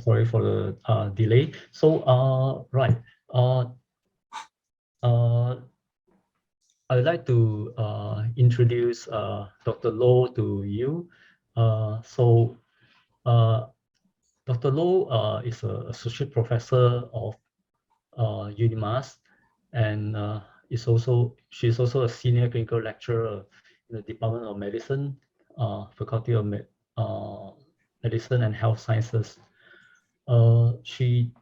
sorry for the delay. So, right. I'd like to introduce Dr. Low to you. Dr. Low is an associate professor of UNIMAS, and she's also a senior clinical lecturer in the Department of Medicine, Faculty of Medicine and Health Sciences. She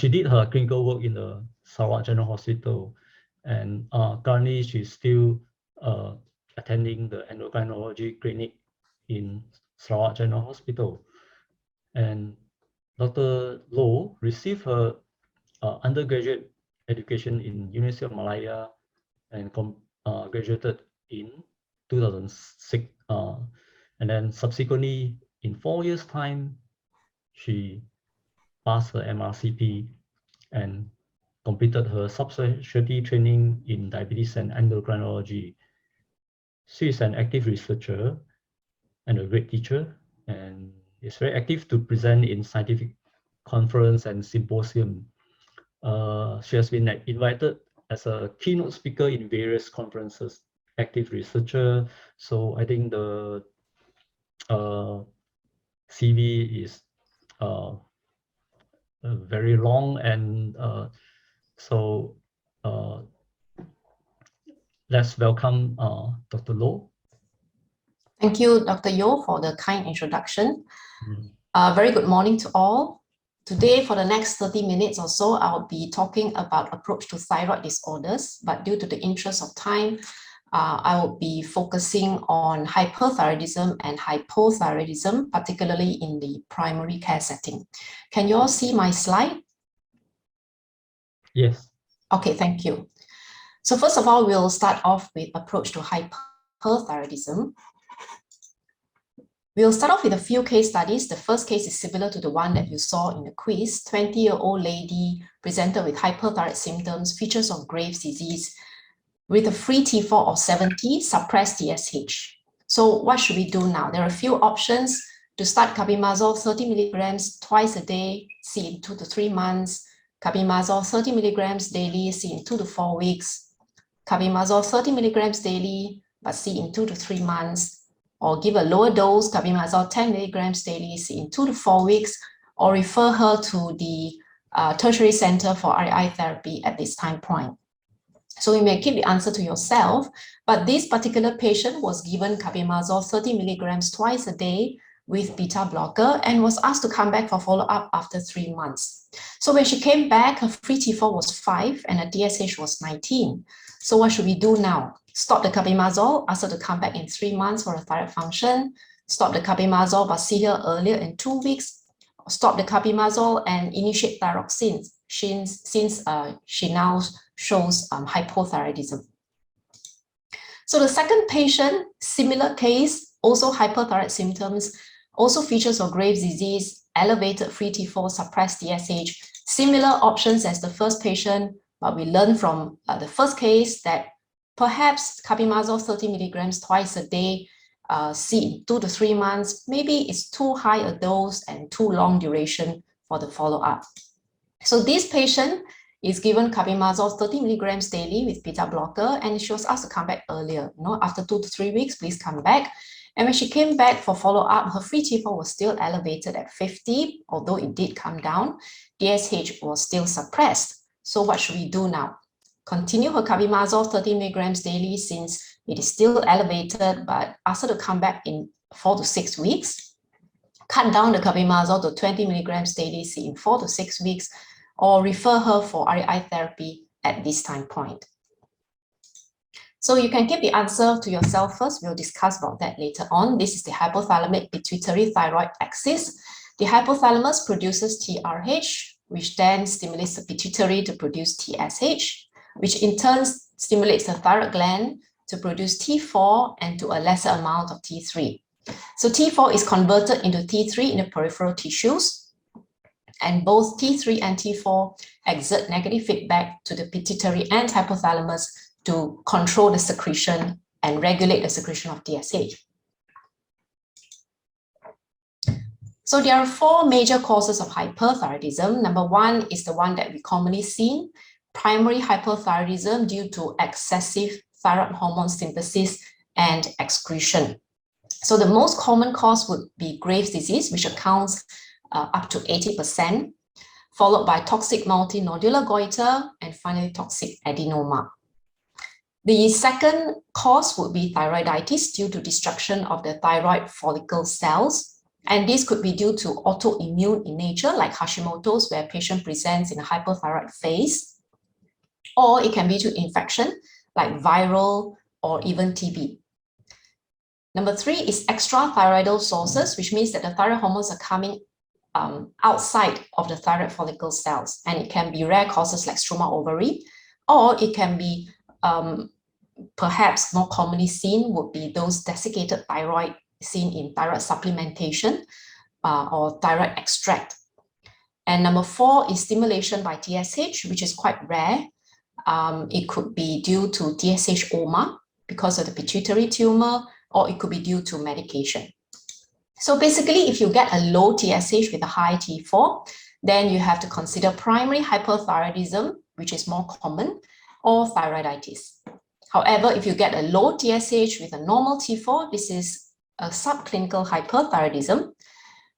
did her clinical work in the Sarawak General Hospital, and currently she's still attending the endocrinology clinic in Sarawak General Hospital. And Dr. Low received her undergraduate education in University of Malaya and graduated in 2006. And then subsequently, in 4 years' time, she passed her MRCP and completed her subspecialty training in diabetes and endocrinology. She is an active researcher and a great teacher, and is very active to present in scientific conference and symposium. She has been invited as a keynote speaker in various conferences, active researcher. So I think the CV is very long, and so let's welcome Dr. Low. Thank you, Dr. Yo, for the kind introduction. Very good morning to all. Today, for the next 30 minutes or so, I'll be talking about approach to thyroid disorders, but due to the interest of time, I will be focusing on hyperthyroidism and hypothyroidism, particularly in the primary care setting. Can you all see my slide? Yes. Okay, thank you. So first of all, we'll start off with approach to hyperthyroidism. We'll start off with a few case studies. The first case is similar to the one that you saw in the quiz. 20-year-old lady presented with hyperthyroid symptoms, features of Graves' disease, with a free T4 of 70, suppressed TSH. So what should we do now? There are a few options to start carbimazole 30 milligrams twice a day, see in 2 to 3 months. Carbimazole 30 milligrams daily, see in 2 to 4 weeks. Carbimazole 30 milligrams daily, but see in 2 to 3 months. Or give a lower dose, carbimazole 10 milligrams daily, see in 2 to 4 weeks, or refer her to the tertiary center for RI therapy at this time point. So you may keep the answer to yourself, but this particular patient was given carbimazole 30 milligrams twice a day with beta blocker and was asked to come back for follow-up after 3 months. So when she came back, her free T4 was 5 and her TSH was 19. So what should we do now? Stop the carbimazole, ask her to come back in 3 months for a thyroid function. Stop the carbimazole, but see her earlier in 2 weeks. Stop the carbimazole and initiate thyroxine since she now shows hypothyroidism. So the second patient, similar case, also hyperthyroid symptoms, also features of Graves' disease, elevated free T4, suppressed TSH, similar options as the first patient, but we learned from the first case that perhaps carbimazole 30 milligrams twice a day, see in 2 to 3 months, maybe it's too high a dose and too long duration for the follow-up. So this patient is given carbimazole 30 milligrams daily with beta blocker, and she was asked to come back earlier. After 2 to 3 weeks, please come back. And when she came back for follow-up, her free T4 was still elevated at 50, although it did come down. TSH was still suppressed. So what should we do now? Continue her carbimazole 30 milligrams daily since it is still elevated, but ask her to come back in 4 to 6 weeks. Cut down the carbimazole to 20 milligrams daily, see in 4 to 6 weeks, or refer her for RI therapy at this time point. So you can keep the answer to yourself first. We'll discuss about that later on. This is the hypothalamic pituitary thyroid axis. The hypothalamus produces TRH, which then stimulates the pituitary to produce TSH, which in turn stimulates the thyroid gland to produce T4 and to a lesser amount of T3. So T4 is converted into T3 in the peripheral tissues, and both T3 and T4 exert negative feedback to the pituitary and hypothalamus to control the secretion and regulate the secretion of TSH. So there are four major causes of hyperthyroidism. Number one is the one that we commonly see, primary hyperthyroidism due to excessive thyroid hormone synthesis and excretion. So the most common cause would be Graves' disease, which accounts up to 80%, followed by toxic multinodular goiter, and finally toxic adenoma. The second cause would be thyroiditis due to destruction of the thyroid follicle cells. And this could be due to autoimmune in nature, like Hashimoto's, where a patient presents in a hyperthyroid phase. Or it can be due to infection, like viral or even TB. Number three is extrathyroidal sources, which means that the thyroid hormones are coming outside of the thyroid follicle cells. And it can be rare causes like stroma ovary, or it can be perhaps more commonly seen would be those desiccated thyroid seen in thyroid supplementation or thyroid extract. And number four is stimulation by TSH, which is quite rare. It could be due to TSH-OMA because of the pituitary tumor, or it could be due to medication. So basically, if you get a low TSH with a high T4, then you have to consider primary hyperthyroidism, which is more common, or thyroiditis. However, if you get a low TSH with a normal T4, this is a subclinical hyperthyroidism.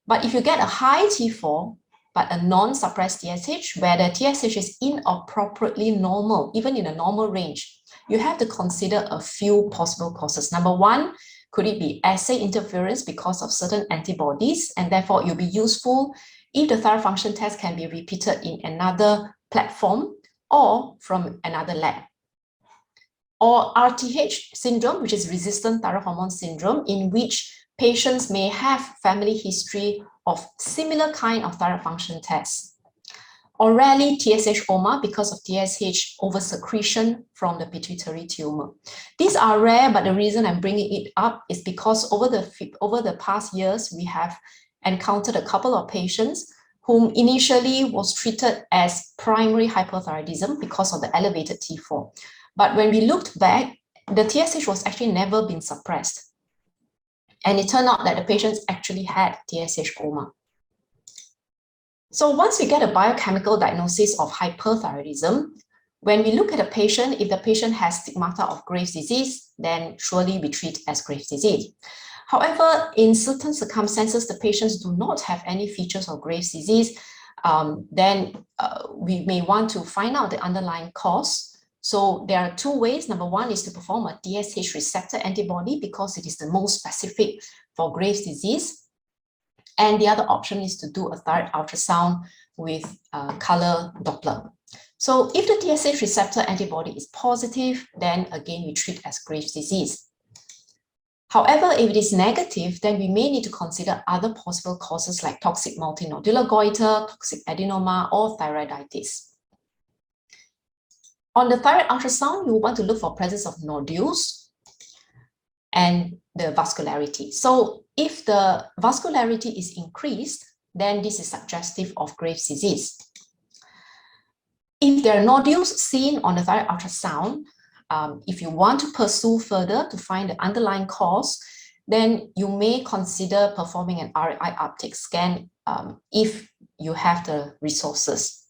But if you get a high T4, but a non-suppressed TSH, where the TSH is inappropriately normal, even in a normal range, you have to consider a few possible causes. Number one, could it be assay interference because of certain antibodies? And therefore, it will be useful if the thyroid function test can be repeated in another platform or from another lab. Or RTH syndrome, which is resistant thyroid hormone syndrome, in which patients may have family history of similar kind of thyroid function tests. Or rarely TSH-OMA because of TSH oversecretion from the pituitary tumor. These are rare, but the reason I'm bringing it up is because over the past years, we have encountered a couple of patients whom initially was treated as primary hyperthyroidism because of the elevated T4. But when we looked back, the TSH was actually never been suppressed. And it turned out that the patients actually had TSH-OMA. So once we get a biochemical diagnosis of hyperthyroidism, when we look at a patient, if the patient has stigmata of Graves' disease, then surely we treat as Graves' disease. However, in certain circumstances, the patients do not have any features of Graves' disease, then we may want to find out the underlying cause. So there are two ways. Number one is to perform a TSH receptor antibody because it is the most specific for Graves' disease. And the other option is to do a thyroid ultrasound with color Doppler. So if the TSH receptor antibody is positive, then again, we treat as Graves' disease. However, if it is negative, then we may need to consider other possible causes like toxic multinodular goiter, toxic adenoma, or thyroiditis. On the thyroid ultrasound, you want to look for presence of nodules and the vascularity. So if the vascularity is increased, then this is suggestive of Graves' disease. If there are nodules seen on the thyroid ultrasound, if you want to pursue further to find the underlying cause, then you may consider performing an RAI uptake scan if you have the resources.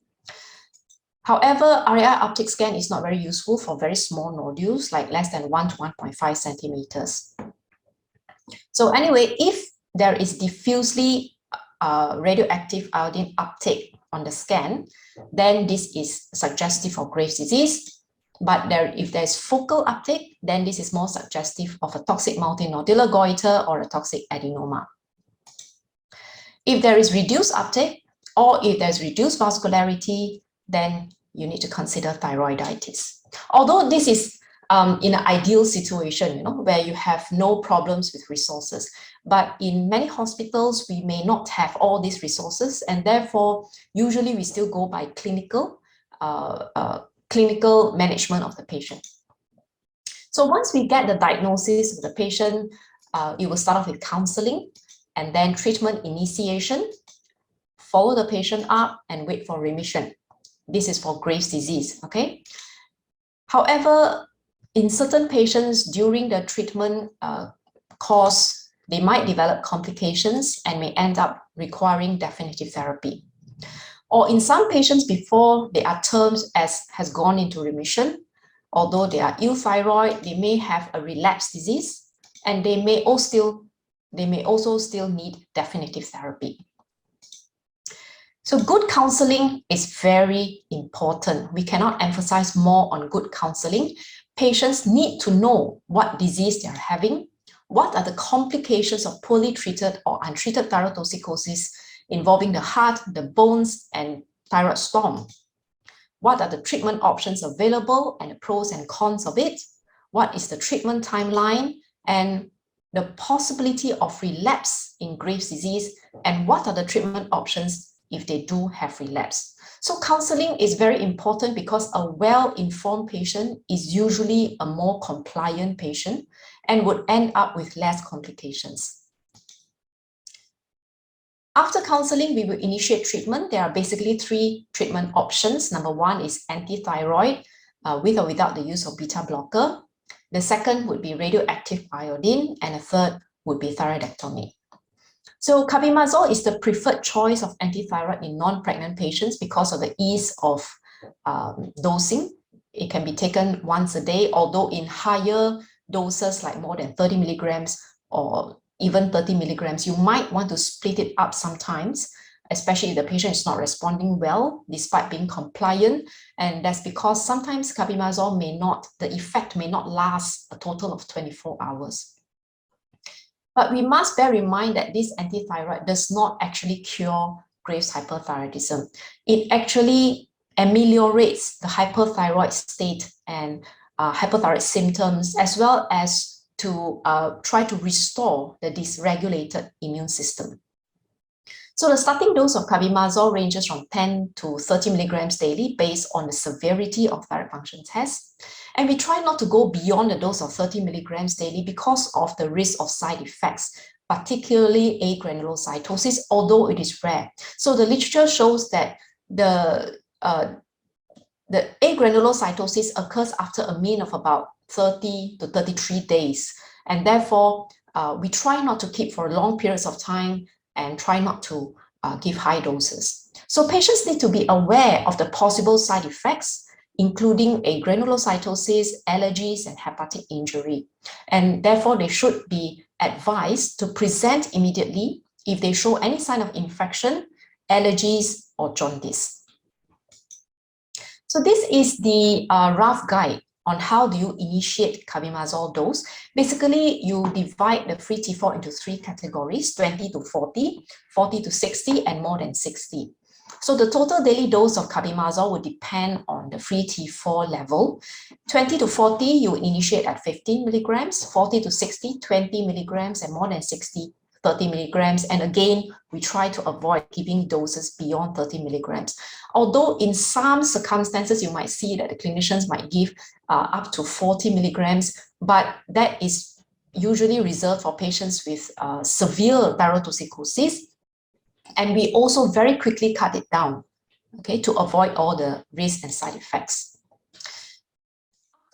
However, RAI uptake scan is not very useful for very small nodules, like less than 1 to 1.5 centimeters. So anyway, if there is diffusely radioactive iodine uptake on the scan, then this is suggestive of Graves' disease. But if there's focal uptake, then this is more suggestive of a toxic multinodular goiter or a toxic adenoma. If there is reduced uptake, or if there's reduced vascularity, then you need to consider thyroiditis. Although this is in an ideal situation, where you have no problems with resources. But in many hospitals, we may not have all these resources, and therefore, usually we still go by clinical management of the patient. So once we get the diagnosis of the patient, it will start off with counseling and then treatment initiation, follow the patient up and wait for remission. This is for Graves' disease, okay? However, in certain patients during the treatment course, they might develop complications and may end up requiring definitive therapy. Or in some patients, before they are termed as has gone into remission, although they are euthyroid, they may have a relapse disease, and they may also still need definitive therapy. So good counseling is very important. We cannot emphasize more on good counseling. Patients need to know what disease they are having, what are the complications of poorly treated or untreated thyrotoxicosis involving the heart, the bones, and thyroid storm. What are the treatment options available and the pros and cons of it? What is the treatment timeline and the possibility of relapse in Graves' disease? And what are the treatment options if they do have relapse? So counseling is very important because a well-informed patient is usually a more compliant patient and would end up with less complications. After counseling, we will initiate treatment. There are basically 3 treatment options. Number 1 is anti-thyroid with or without the use of beta blocker. The second would be radioactive iodine, and the third would be thyroidectomy. So carbimazole is the preferred choice of anti-thyroid in non-pregnant patients because of the ease of dosing. It can be taken once a day, although in higher doses like more than 30 milligrams or even 30 milligrams, you might want to split it up sometimes, especially if the patient is not responding well despite being compliant. And that's because sometimes carbimazole the effect may not last a total of 24 hours. But we must bear in mind that this anti-thyroid does not actually cure Graves' hyperthyroidism. It actually ameliorates the hyperthyroid state and hypothyroid symptoms, as well as to try to restore the dysregulated immune system. So the starting dose of carbimazole ranges from 10 to 30 milligrams daily based on the severity of thyroid function tests. And we try not to go beyond the dose of 30 milligrams daily because of the risk of side effects, particularly agranulocytosis, although it is rare. So the literature shows that the agranulocytosis occurs after a mean of about 30 to 33 days. And therefore, we try not to keep for long periods of time and try not to give high doses. So patients need to be aware of the possible side effects, including agranulocytosis, allergies, and hepatic injury. And therefore, they should be advised to present immediately if they show any sign of infection, allergies, or jaundice. So this is the rough guide on how do you initiate carbimazole dose. Basically, you divide the free T4 into 3 categories, 20 to 40, 40 to 60, and more than 60. So the total daily dose of carbimazole would depend on the free T4 level. 20 to 40, you initiate at 15 milligrams, 40 to 60, 20 milligrams, and more than 60, 30 milligrams. And again, we try to avoid giving doses beyond 30 milligrams. Although in some circumstances, you might see that the clinicians might give up to 40 milligrams, but that is usually reserved for patients with severe thyrotoxicosis. And we also very quickly cut it down, okay, to avoid all the risks and side effects.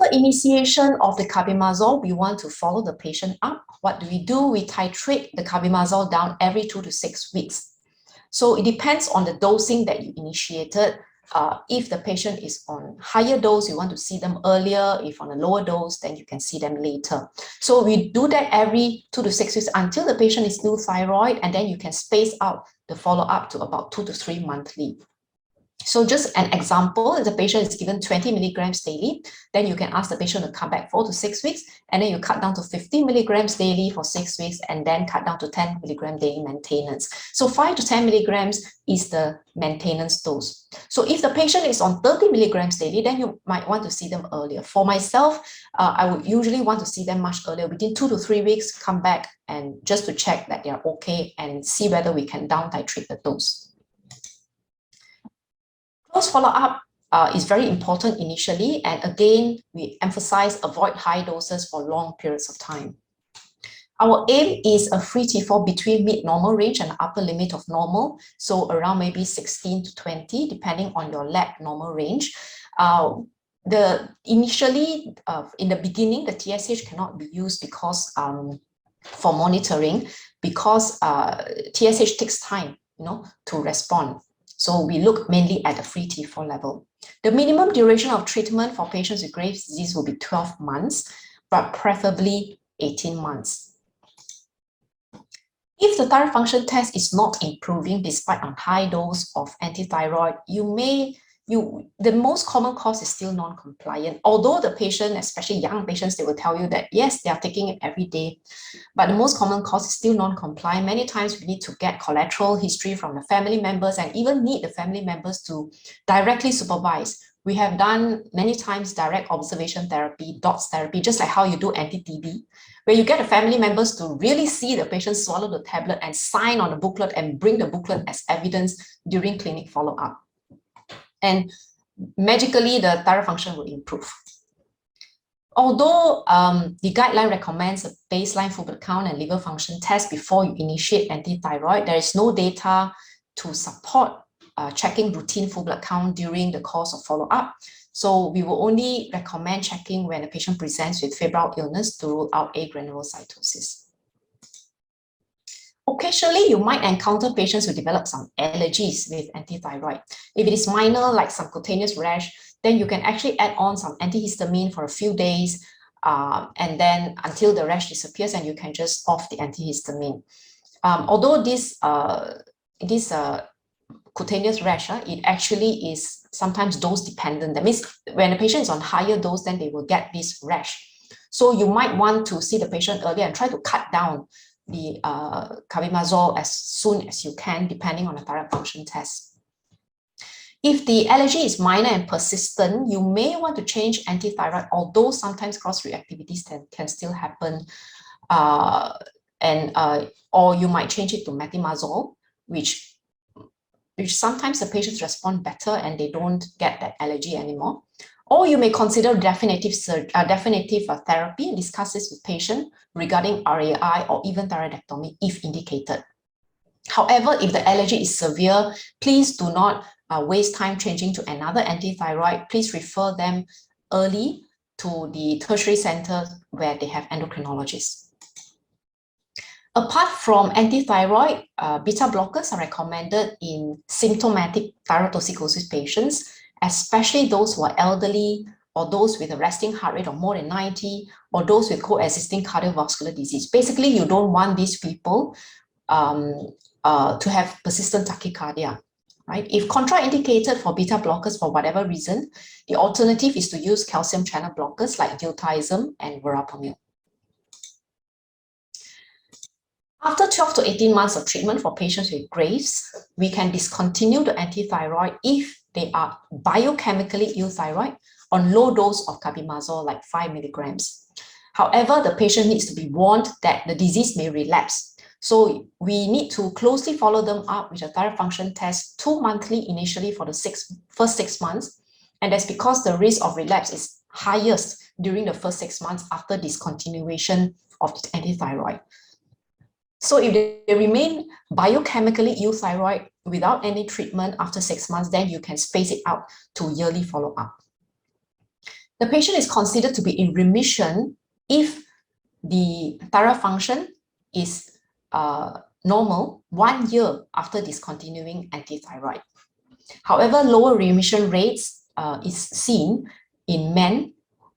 After initiation of the carbimazole, we want to follow the patient up. What do? We titrate the carbimazole down every 2 to 6 weeks. So it depends on the dosing that you initiated. If the patient is on higher dose, you want to see them earlier. If on a lower dose, then you can see them later. So we do that every 2 to 6 weeks until the patient is still thyroid, and then you can space out the follow-up to about 2 to 3 monthly. So just an example, if the patient is given 20 milligrams daily, then you can ask the patient to come back 4 to 6 weeks, and then you cut down to 50 milligrams daily for 6 weeks, and then cut down to 10 milligram daily maintenance. So 5 to 10 milligrams is the maintenance dose. So if the patient is on 30 milligrams daily, then you might want to see them earlier. For myself, I would usually want to see them much earlier, within 2 to 3 weeks, come back and just to check that they're okay and see whether we can down titrate the dose. Close follow-up is very important initially, and again, we emphasize avoid high doses for long periods of time. Our aim is a free T4 between mid-normal range and upper limit of normal, so around maybe 16 to 20, depending on your lab normal range. Initially, in the beginning, the TSH cannot be used because for monitoring because TSH takes time, to respond. So we look mainly at the free T4 level. The minimum duration of treatment for patients with Graves' disease will be 12 months, but preferably 18 months. If the thyroid function test is not improving despite a high dose of antithyroid, the most common cause is still non-compliant. Although the patient, especially young patients, they will tell you that yes, they are taking it every day, but the most common cause is still non-compliant. Many times we need to get collateral history from the family members and even need the family members to directly supervise. We have done many times direct observation therapy, DOTS therapy, just like how you do anti-TB, where you get the family members to really see the patient swallow the tablet and sign on the booklet and bring the booklet as evidence during clinic follow-up. And magically, the thyroid function will improve. Although the guideline recommends a baseline full blood count and liver function test before you initiate antithyroid, there is no data to support checking routine full blood count during the course of follow-up. So we will only recommend checking when a patient presents with febrile illness to rule out agranulocytosis. Occasionally, you might encounter patients who develop some allergies with antithyroid. If it is minor, like some cutaneous rash, then you can actually add on some antihistamine for a few days, and then until the rash disappears, and you can just off the antihistamine. Although this cutaneous rash, it actually is sometimes dose dependent. That means when the patient is on higher dose, then they will get this rash. So you might want to see the patient earlier and try to cut down the carbimazole as soon as you can, depending on the thyroid function test. If the allergy is minor and persistent, you may want to change antithyroid, although sometimes cross-reactivities can still happen, or you might change it to metimazole, which sometimes the patients respond better and they don't get that allergy anymore. Or you may consider definitive therapy and discuss this with patient regarding RAI or even thyroidectomy if indicated. However, if the allergy is severe, please do not waste time changing to another antithyroid. Please refer them early to the tertiary center where they have endocrinologists. Apart from antithyroid, beta blockers are recommended in symptomatic thyrotoxicosis patients, especially those who are elderly or those with a resting heart rate of more than 90 or those with coexisting cardiovascular disease. Basically, you don't want these people to have persistent tachycardia, right? If contraindicated for beta blockers for whatever reason, the alternative is to use calcium channel blockers like diltiazem and verapamil. After 12 to 18 months of treatment for patients with Graves, we can discontinue the antithyroid if they are biochemically euthyroid on low dose of carbimazole, like 5 milligrams. However, the patient needs to be warned that the disease may relapse. So we need to closely follow them up with a thyroid function test 2 monthly initially for the first 6 months. And that's because the risk of relapse is highest during the first 6 months after discontinuation of the antithyroid. So if they remain biochemically euthyroid without any treatment after 6 months, then you can space it out to yearly follow-up. The patient is considered to be in remission if the thyroid function is normal 1 year after discontinuing antithyroid. However, lower remission rates is seen in men,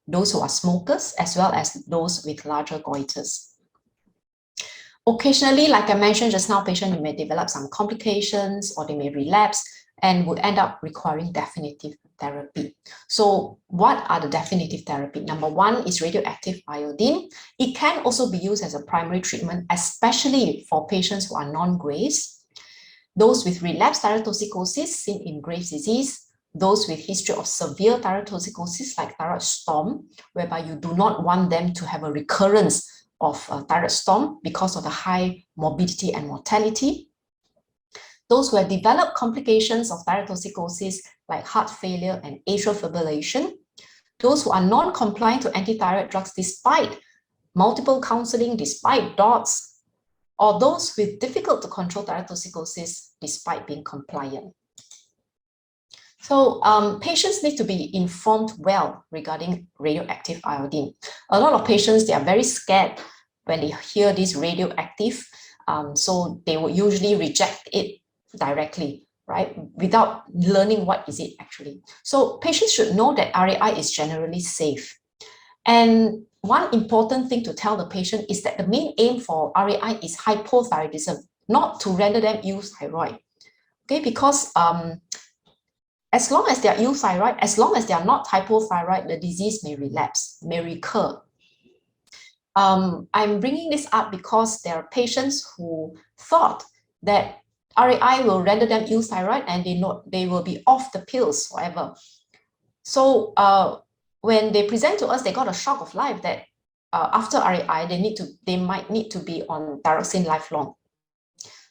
those who are smokers, as well as those with larger goiters. Occasionally, like I mentioned just now, patient may develop some complications or they may relapse and would end up requiring definitive therapy. So what are the definitive therapy? Number one is radioactive iodine. It can also be used as a primary treatment, especially for patients who are non-Graves, those with relapsed thyrotoxicosis seen in Graves' disease, those with history of severe thyrotoxicosis like thyroid storm, whereby you do not want them to have a recurrence of thyroid storm because of the high morbidity and mortality. Those who have developed complications of thyrotoxicosis like heart failure and atrial fibrillation. Those who are non-compliant to antithyroid drugs despite multiple counseling, despite DOTS, or those with difficult to control thyrotoxicosis despite being compliant. So patients need to be informed well regarding radioactive iodine. A lot of patients, they are very scared when they hear this radioactive, so they will usually reject it directly, right, without learning what is it actually. So patients should know that RAI is generally safe. And one important thing to tell the patient is that the main aim for RAI is hypothyroidism, not to render them euthyroid. Okay, because as long as they are euthyroid, as long as they are not hypothyroid, the disease may relapse, may recur. I'm bringing this up because there are patients who thought that RAI will render them euthyroid and they will be off the pills forever. So when they present to us, they got a shock of life that after RAI, they might need to be on thyroxine lifelong.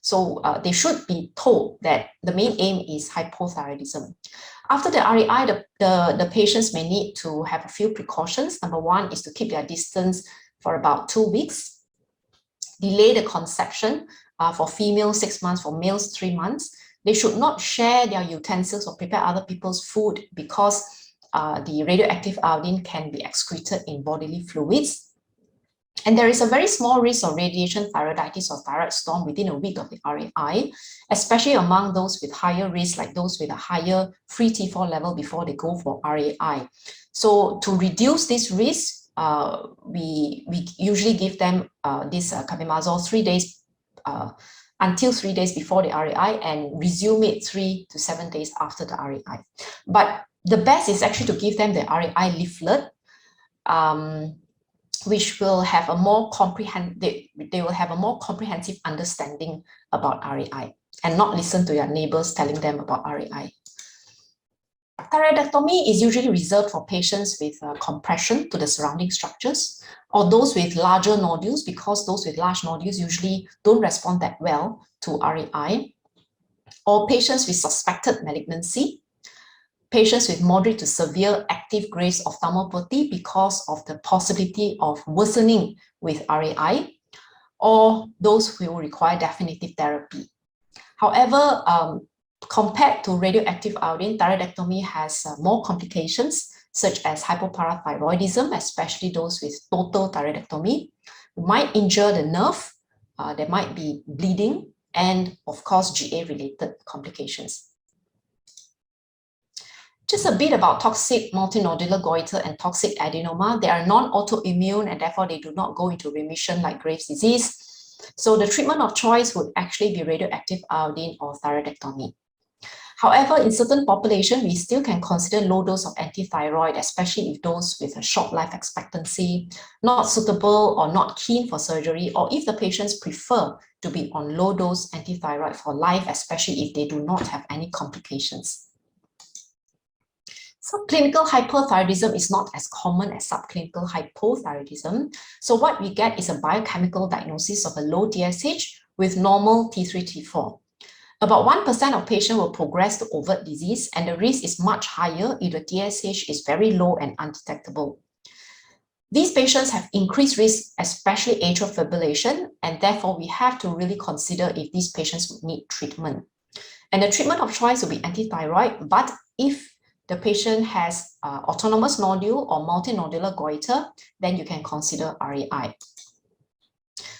So they should be told that the main aim is hypothyroidism. After the RAI, the patients may need to have a few precautions. Number one is to keep their distance for about 2 weeks, delay the conception for females 6 months, for males 3 months. They should not share their utensils or prepare other people's food because the radioactive iodine can be excreted in bodily fluids. And there is a very small risk of radiation thyroiditis or thyroid storm within a week of the RAI, especially among those with higher risk, like those with a higher free T4 level before they go for RAI. So to reduce this risk, we usually give them this carbimazole 3 days until 3 days before the RAI and resume it 3 to 7 days after the RAI. But the best is actually to give them the RAI leaflet, which will have a more they will have a more comprehensive understanding about RAI and not listen to their neighbors telling them about RAI. Thyroidectomy is usually reserved for patients with compression to the surrounding structures or those with larger nodules, because those with large nodules usually don't respond that well to RAI, or patients with suspected malignancy, patients with moderate to severe active Graves' ophthalmopathy because of the possibility of worsening with RAI, or those who require definitive therapy. However, compared to radioactive iodine, thyroidectomy has more complications, such as hypoparathyroidism, especially those with total thyroidectomy. It might injure the nerve, there might be bleeding, and of course, GA-related complications. Just a bit about toxic multinodular goiter and toxic adenoma. They are non-autoimmune and therefore they do not go into remission like Graves' disease. So the treatment of choice would actually be radioactive iodine or thyroidectomy. However, in certain populations, we still can consider low dose of antithyroid, especially if those with a short life expectancy, not suitable or not keen for surgery, or if the patients prefer to be on low dose antithyroid for life, especially if they do not have any complications. Subclinical hyperthyroidism is not as common as subclinical hypothyroidism. So what we get is a biochemical diagnosis of a low TSH with normal T3, T4. About 1% of patients will progress to overt disease, and the risk is much higher if the TSH is very low and undetectable. These patients have increased risk, especially atrial fibrillation, and therefore we have to really consider if these patients would need treatment. And the treatment of choice will be antithyroid, but if the patient has autonomous nodule or multinodular goiter, then you can consider RAI.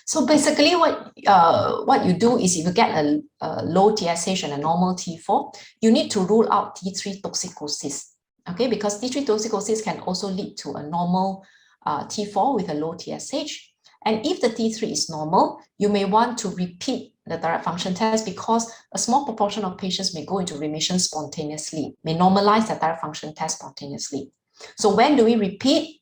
So basically what you do is if you get a low TSH and a normal T4, you need to rule out T3 toxicosis, okay? Because T3 toxicosis can also lead to a normal T4 with a low TSH. And if the T3 is normal, you may want to repeat the thyroid function test because a small proportion of patients may go into remission spontaneously, may normalize the thyroid function test spontaneously. So when do we repeat?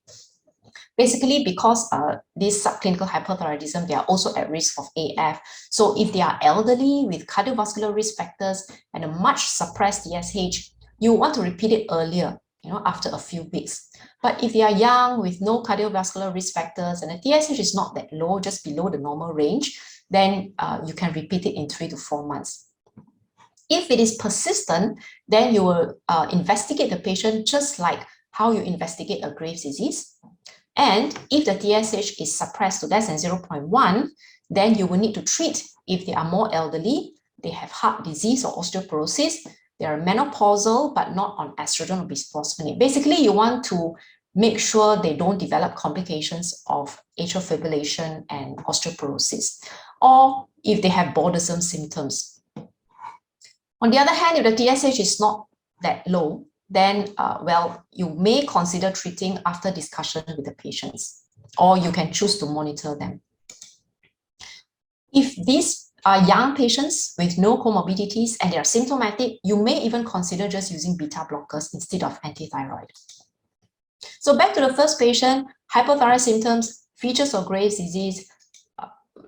Basically, because this subclinical hyperthyroidism, they are also at risk of AF. So if they are elderly with cardiovascular risk factors and a much suppressed TSH, you want to repeat it earlier, after a few weeks. But if they are young with no cardiovascular risk factors and the TSH is not that low, just below the normal range, then you can repeat it in 3 to 4 months. If it is persistent, then you will investigate the patient just like how you investigate a Graves' disease. And if the TSH is suppressed to less than 0.1, then you will need to treat if they are more elderly, they have heart disease or osteoporosis, they are menopausal but not on estrogen or bisphosphonate. Basically, you want to make sure they don't develop complications of atrial fibrillation and osteoporosis, or if they have bothersome symptoms. On the other hand, if the TSH is not that low, then, well, you may consider treating after discussion with the patients, or you can choose to monitor them. If these are young patients with no comorbidities and they are symptomatic, you may even consider just using beta blockers instead of antithyroid. So back to the first patient, hypothyroid symptoms, features of Graves' disease.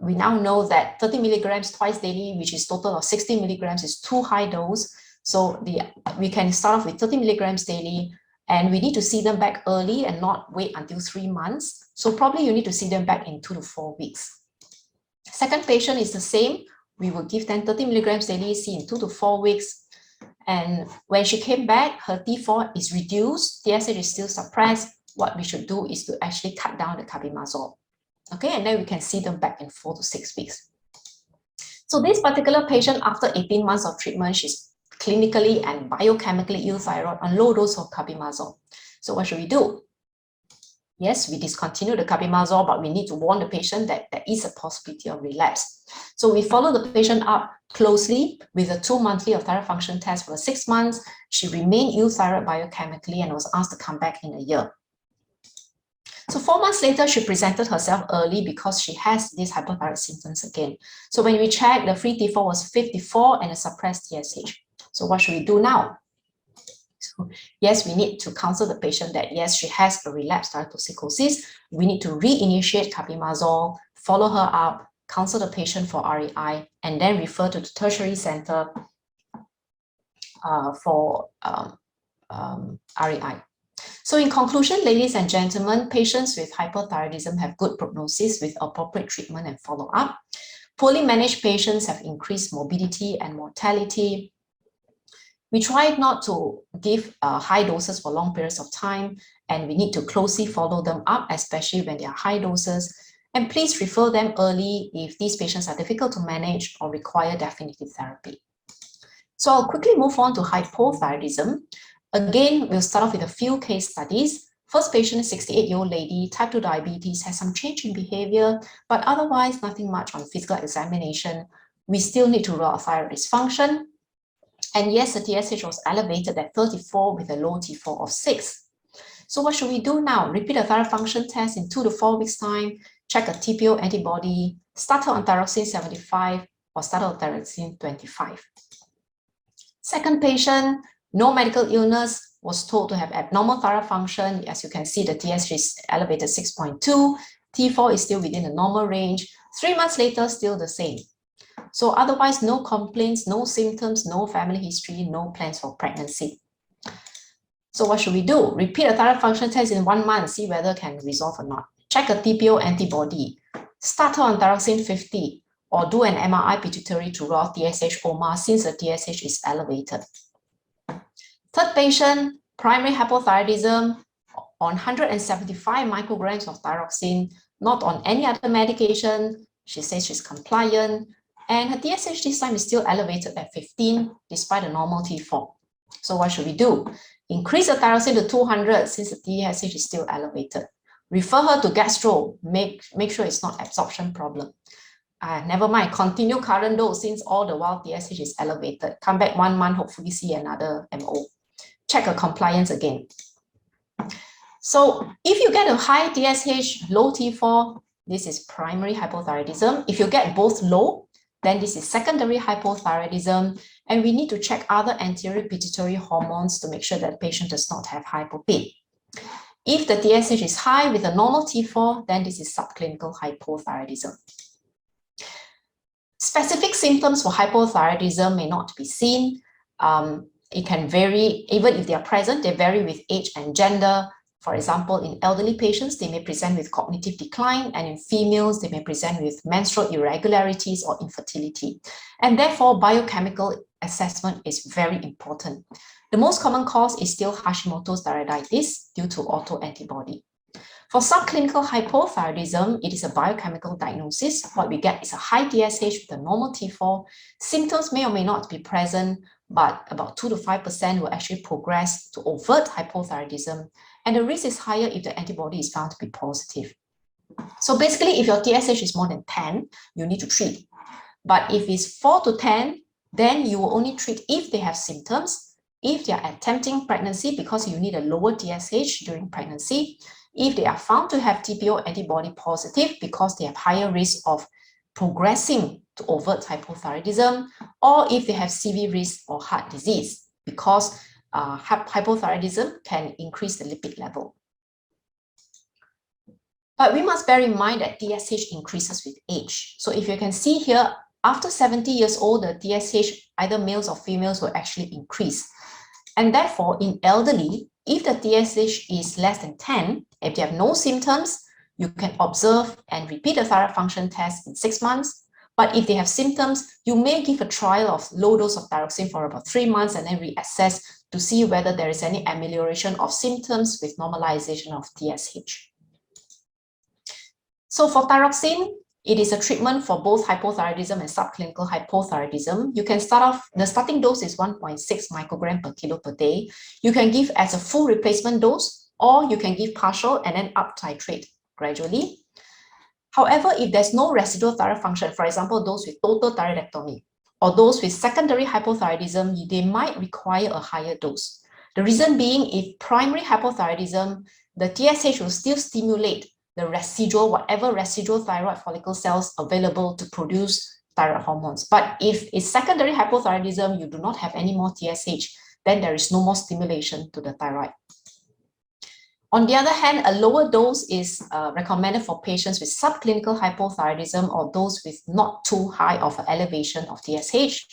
We now know that 30 milligrams twice daily, which is total of 60 milligrams, is too high dose. So we can start off with 30 milligrams daily, and we need to see them back early and not wait until 3 months. So probably you need to see them back in 2 to 4 weeks. Second patient is the same. We will give them 30 milligrams daily, see in 2 to 4 weeks. And when she came back, her T4 is reduced, TSH is still suppressed. What we should do is to actually cut down the carbimazole. Okay, and then we can see them back in 4 to 6 weeks. So this particular patient, after 18 months of treatment, she's clinically and biochemically euthyroid on low dose of carbimazole. So what should we do? Yes, we discontinue the carbimazole, but we need to warn the patient that there is a possibility of relapse. So we follow the patient up closely with a 2-monthly of thyroid function test for 6 months. She remained euthyroid biochemically and was asked to come back in a year. So 4 months later, she presented herself early because she has these hypothyroid symptoms again. So when we checked, the free T4 was 54 and a suppressed TSH. So what should we do now? So yes, we need to counsel the patient that yes, she has a relapsed thyrotoxicosis. We need to reinitiate carbimazole, follow her up, counsel the patient for REI, and then refer to the tertiary center for REI. So in conclusion, ladies and gentlemen, patients with hypothyroidism have good prognosis with appropriate treatment and follow-up. Poorly managed patients have increased morbidity and mortality. We try not to give high doses for long periods of time, and we need to closely follow them up, especially when they are high doses. And please refer them early if these patients are difficult to manage or require definitive therapy. So I'll quickly move on to hypothyroidism. Again, we'll start off with a few case studies. First patient, 68-year-old lady, type 2 diabetes, has some change in behavior, but otherwise nothing much on physical examination. We still need to rule out thyroid dysfunction. And yes, the TSH was elevated at 34 with a low T4 of 6. So what should we do now? Repeat a thyroid function test in 2 to 4 weeks' time, check a TPO antibody, start her on thyroxine 75 or start her on thyroxine 25. Second patient, no medical illness, was told to have abnormal thyroid function. As you can see, the TSH is elevated 6.2, T4 is still within the normal range. 3 months later, still the same. So otherwise, no complaints, no symptoms, no family history, no plans for pregnancy. So what should we do? Repeat a thyroid function test in 1 month, see whether it can resolve or not. Check a TPO antibody. Start her on thyroxine 50 or do an MRI pituitary to rule out TSH OMA since the TSH is elevated. Third patient, primary hypothyroidism on 175 micrograms of thyroxine, not on any other medication. She says she's compliant. And her TSH this time is still elevated at 15 despite a normal T4. So what should we do? Increase the thyroxine to 200 since the TSH is still elevated. Refer her to gastro, make sure it's not absorption problem. Never mind, continue current dose since all the while TSH is elevated. Come back 1 month, hopefully see another MO. Check her compliance again. So if you get a high TSH, low T4, this is primary hypothyroidism. If you get both low, then this is secondary hypothyroidism, and we need to check other anterior pituitary hormones to make sure that the patient does not have hypopit. If the TSH is high with a normal T4, then this is subclinical hypothyroidism. Specific symptoms for hypothyroidism may not be seen. It can vary, even if they are present, they vary with age and gender. For example, in elderly patients, they may present with cognitive decline, and in females, they may present with menstrual irregularities or infertility. And therefore, biochemical assessment is very important. The most common cause is still Hashimoto's thyroiditis due to autoantibody. For subclinical hypothyroidism, it is a biochemical diagnosis. What we get is a high TSH with a normal T4. Symptoms may or may not be present, but about 2 to 5% will actually progress to overt hypothyroidism, and the risk is higher if the antibody is found to be positive. So basically, if your TSH is more than 10, you need to treat. But if it's 4 to 10, then you will only treat if they have symptoms, if they are attempting pregnancy because you need a lower TSH during pregnancy, if they are found to have TPO antibody positive because they have higher risk of progressing to overt hypothyroidism, or if they have CV risk or heart disease, because hypothyroidism can increase the lipid level. But we must bear in mind that TSH increases with age. So if you can see here, after 70 years old, the TSH, either males or females, will actually increase. And therefore, in elderly, if the TSH is less than 10, if they have no symptoms, you can observe and repeat the thyroid function test in 6 months. But if they have symptoms, you may give a trial of low dose of thyroxine for about 3 months and then reassess to see whether there is any amelioration of symptoms with normalization of TSH. So for thyroxine, it is a treatment for both hypothyroidism and subclinical hypothyroidism. You can start off, the starting dose is 1.6 microgram per kilo per day. You can give as a full replacement dose, or you can give partial and then up titrate gradually. However, if there's no residual thyroid function, for example, those with total thyroidectomy or those with secondary hypothyroidism, they might require a higher dose. The reason being, if primary hypothyroidism, the TSH will still stimulate the residual, whatever residual thyroid follicle cells available to produce thyroid hormones. But if it's secondary hypothyroidism, you do not have any more TSH, then there is no more stimulation to the thyroid. On the other hand, a lower dose is recommended for patients with subclinical hypothyroidism or those with not too high of an elevation of TSH.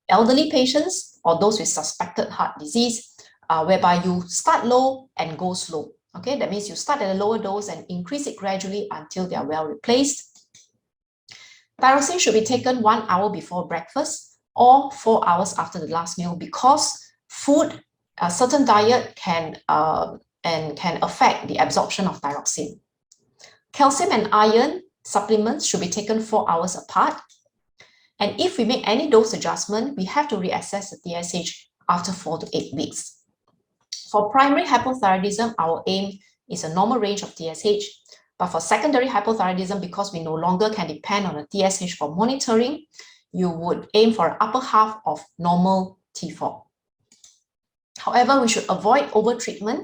Elderly patients or those with suspected heart disease, whereby you start low and go slow. Okay, that means you start at a lower dose and increase it gradually until they are well replaced. Thyroxine should be taken 1 hour before breakfast or 4 hours after the last meal, because food, a certain diet can affect the absorption of thyroxine. Calcium and iron supplements should be taken 4 hours apart. And if we make any dose adjustment, we have to reassess the TSH after 4 to 8 weeks. For primary hypothyroidism, our aim is a normal range of TSH. But for secondary hypothyroidism, because we no longer can depend on a TSH for monitoring, you would aim for an upper half of normal T4. However, we should avoid overtreatment,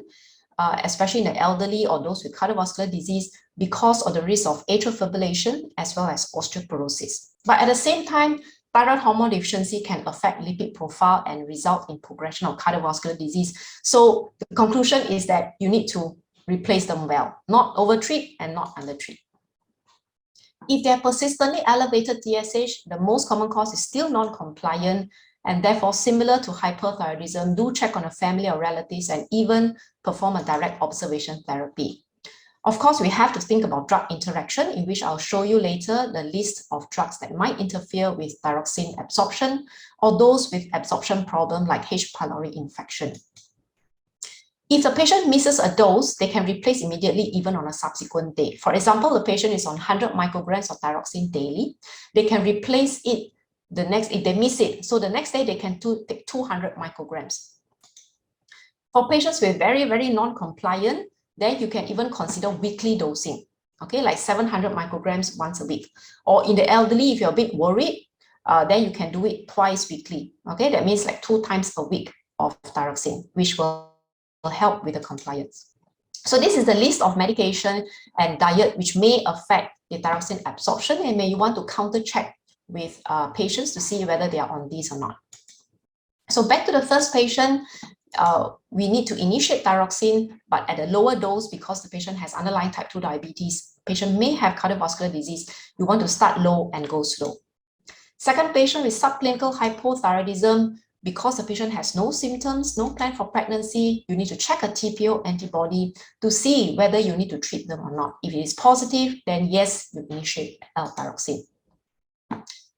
especially in the elderly or those with cardiovascular disease, because of the risk of atrial fibrillation as well as osteoporosis. But at the same time, thyroid hormone deficiency can affect lipid profile and result in progression of cardiovascular disease. So the conclusion is that you need to replace them well, not overtreat and not undertreat. If they have persistently elevated TSH, the most common cause is still non-compliant, and therefore similar to hyperthyroidism, do check on a family or relatives and even perform a direct observation therapy. Of course, we have to think about drug interaction, in which I'll show you later the list of drugs that might interfere with thyroxine absorption, or those with absorption problem like H. pylori infection. If the patient misses a dose, they can replace immediately even on a subsequent day. For example, the patient is on 100 micrograms of thyroxine daily. They can replace it the next, if they miss it. So the next day they can take 200 micrograms. For patients with very, very non-compliant, then you can even consider weekly dosing, okay, like 700 micrograms once a week. Or in the elderly, if you're a bit worried, then you can do it twice weekly, okay? That means like 2 times a week of thyroxine, which will help with the compliance. So this is the list of medication and diet which may affect the thyroxine absorption, and may you want to counter check with patients to see whether they are on these or not. So back to the first patient, we need to initiate thyroxine, but at a lower dose because the patient has underlying type 2 diabetes. Patient may have cardiovascular disease. You want to start low and go slow. Second patient with subclinical hypothyroidism, because the patient has no symptoms, no plan for pregnancy, you need to check a TPO antibody to see whether you need to treat them or not. If it is positive, then yes, you initiate L-thyroxine.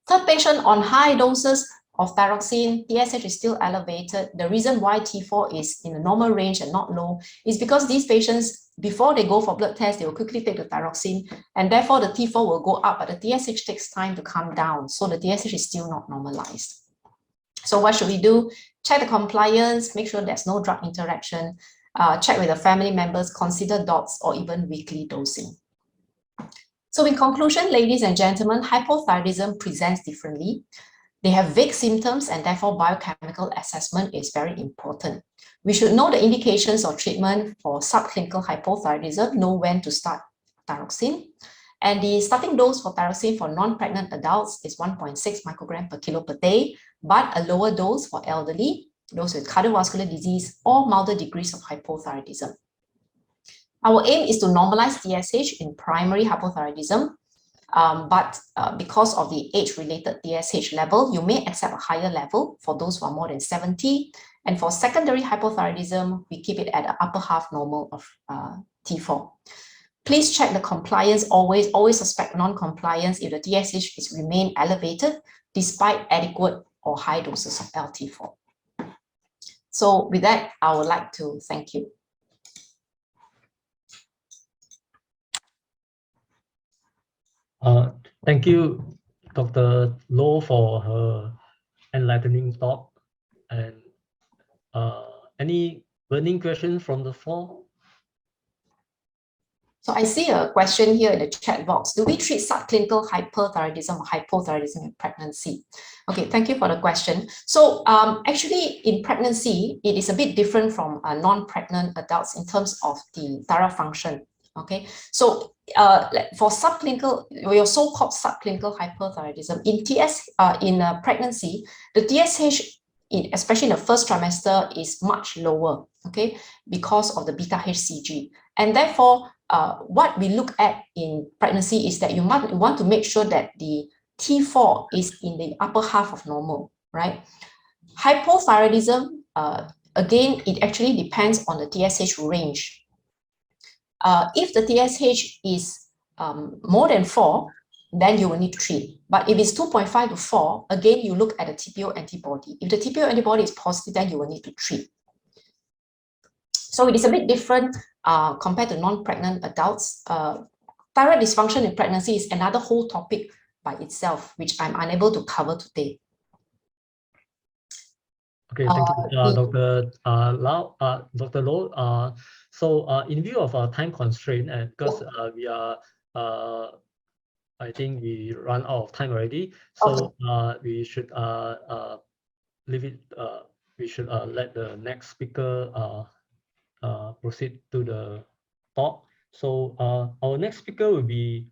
Third patient on high doses of thyroxine, TSH is still elevated. The reason why T4 is in the normal range and not low is because these patients, before they go for blood test, they will quickly take the thyroxine, and therefore the T4 will go up, but the TSH takes time to come down. So the TSH is still not normalized. So what should we do? Check the compliance, make sure there's no drug interaction, check with the family members, consider DOTS or even weekly dosing. So in conclusion, ladies and gentlemen, hypothyroidism presents differently. They have vague symptoms and therefore biochemical assessment is very important. We should know the indications of treatment for subclinical hypothyroidism, know when to start thyroxine. And the starting dose for thyroxine for non-pregnant adults is 1.6 microgram per kilo per day, but a lower dose for elderly, those with cardiovascular disease or milder degrees of hypothyroidism. Our aim is to normalize TSH in primary hypothyroidism, but because of the age-related TSH level, you may accept a higher level for those who are more than 70. And for secondary hypothyroidism, we keep it at the upper half normal of T4. Please check the compliance, always suspect non-compliance if the TSH is remain elevated despite adequate or high doses of LT4. So with that, I would like to thank you. Thank you, Dr. Low, for her enlightening talk. And any burning questions from the floor? So I see a question here in the chat box. Do we treat subclinical hyperthyroidism or hypothyroidism in pregnancy? Okay, thank you for the question. So actually in pregnancy, it is a bit different from non-pregnant adults in terms of the thyroid function. Okay, so for subclinical, your so-called subclinical hyperthyroidism, in pregnancy, the TSH, especially in the first trimester, is much lower, okay, because of the beta-HCG. And therefore, what we look at in pregnancy is that you want to make sure that the T4 is in the upper half of normal, right? Hypothyroidism, again, it actually depends on the TSH range. If the TSH is more than 4, then you will need to treat. But if it's 2.5 to 4, again, you look at the TPO antibody. If the TPO antibody is positive, then you will need to treat. So it is a bit different compared to non-pregnant adults. Thyroid dysfunction in pregnancy is another whole topic by itself, which I'm unable to cover today. Okay, thank you, Dr. Low. So in view of our time constraint, and because we are, I think we run out of time already, so we should leave it. We should let the next speaker proceed to the talk. So our next speaker will be